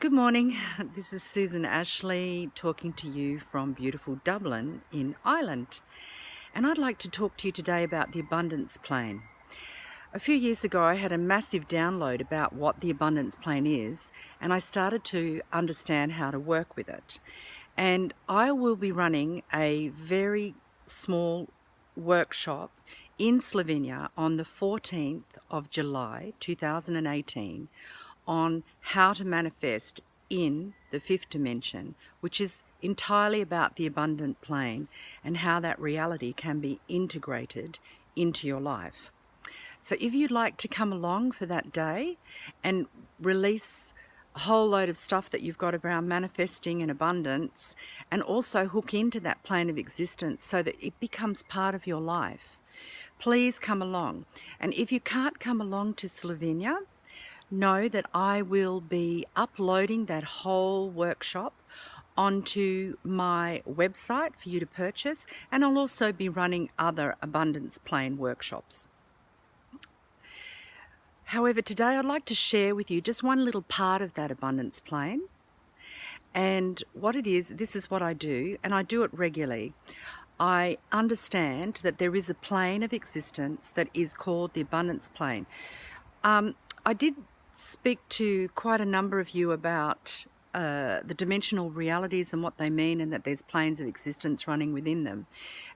Good morning. This is Susan Ashley talking to you from beautiful Dublin in Ireland. And I'd like to talk to you today about the abundance plane. A few years ago, I had a massive download about what the abundance plane is, and I started to understand how to work with it. And I will be running a very small workshop in Slovenia on the 14th of July 2018 on how to manifest in the fifth dimension, which is entirely about the abundant plane and how that reality can be integrated into your life. So if you'd like to come along for that day and release a whole load of stuff that you've got around manifesting and abundance, and also hook into that plane of existence so that it becomes part of your life, please come along. And if you can't come along to Slovenia, know that I will be uploading that whole workshop onto my website for you to purchase, and I'll also be running other abundance plane workshops. However, today I'd like to share with you just one little part of that abundance plane. And what it is, this is what I do, and I do it regularly. I understand that there is a plane of existence that is called the abundance plane. I did speak to quite a number of you about the dimensional realities and what they mean, and that there's planes of existence running within them.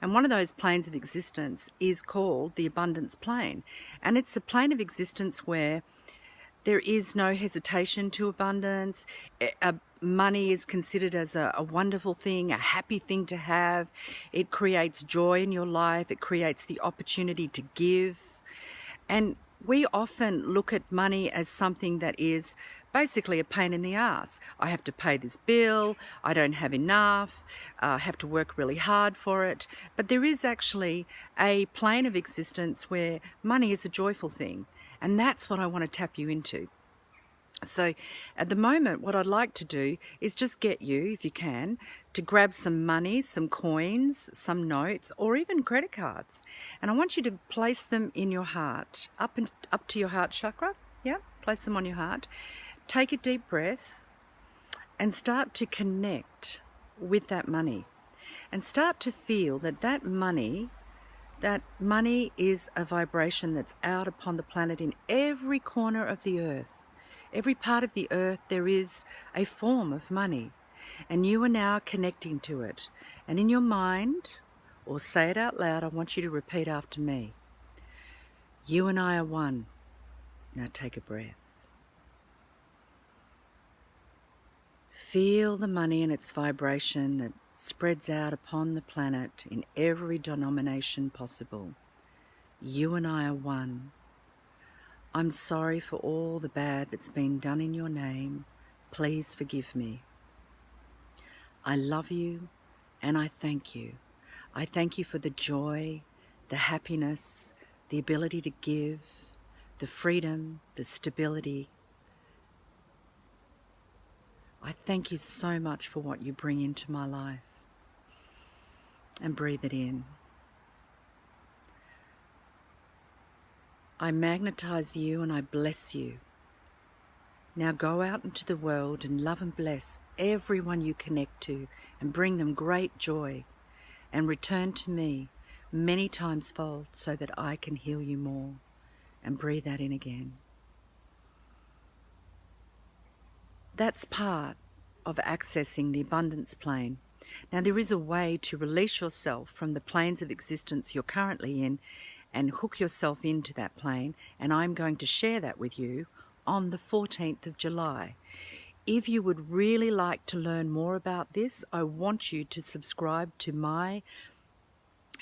And one of those planes of existence is called the abundance plane. And it's a plane of existence where there is no hesitation to abundance. Money is considered as a wonderful thing, a happy thing to have. It creates joy in your life. It creates the opportunity to give. And we often look at money as something that is basically a pain in the ass. I have to pay this bill, I don't have enough, I have to work really hard for it. But there is actually a plane of existence where money is a joyful thing. And that's what I want to tap you into. So at the moment, what I'd like to do is just get you, if you can, to grab some money, some coins, some notes, or even credit cards. And I want you to place them in your heart, up to your heart chakra. Yeah, place them on your heart. Take a deep breath and start to connect with that money. And start to feel that money is a vibration that's out upon the planet in every corner of the earth. Every part of the earth there is a form of money, and you are now connecting to it. And in your mind, or say it out loud, I want you to repeat after me. You and I are one. Now take a breath. Feel the money and its vibration that spreads out upon the planet in every denomination possible. You and I are one. I'm sorry for all the bad that's been done in your name. Please forgive me. I love you and I thank you. I thank you for the joy, the happiness, the ability to give, the freedom, the stability. I thank you so much for what you bring into my life. And breathe it in. I magnetize you and I bless you. Now go out into the world and love and bless everyone you connect to, and bring them great joy, and return to me many times fold so that I can heal you more. And breathe that in again. That's part of accessing the abundance plane. Now there is a way to release yourself from the planes of existence you're currently in and hook yourself into that plane, and I'm going to share that with you on the 14th of July. If you would really like to learn more about this, I want you to subscribe to my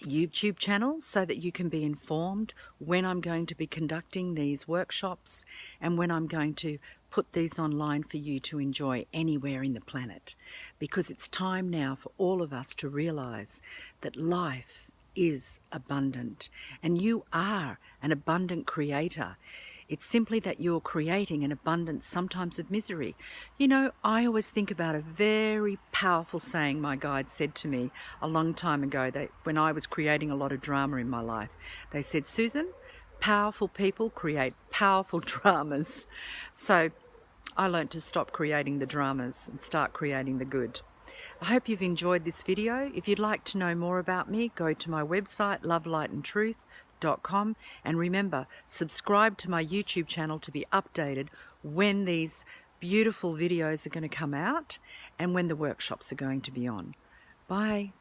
YouTube channel so that you can be informed when I'm going to be conducting these workshops and when I'm going to put these online for you to enjoy anywhere in the planet. Because it's time now for all of us to realize that life is abundant, and you are an abundant creator. It's simply that you're creating an abundance sometimes of misery. You know, I always think about a very powerful saying my guide said to me a long time ago, that when I was creating a lot of drama in my life. They said, Susan, powerful people create powerful dramas. So I learnt to stop creating the dramas and start creating the good. I hope you've enjoyed this video. If you'd like to know more about me, go to my website, lovelightandtruth.com, and remember, subscribe to my YouTube channel to be updated when these beautiful videos are going to come out and when the workshops are going to be on. Bye.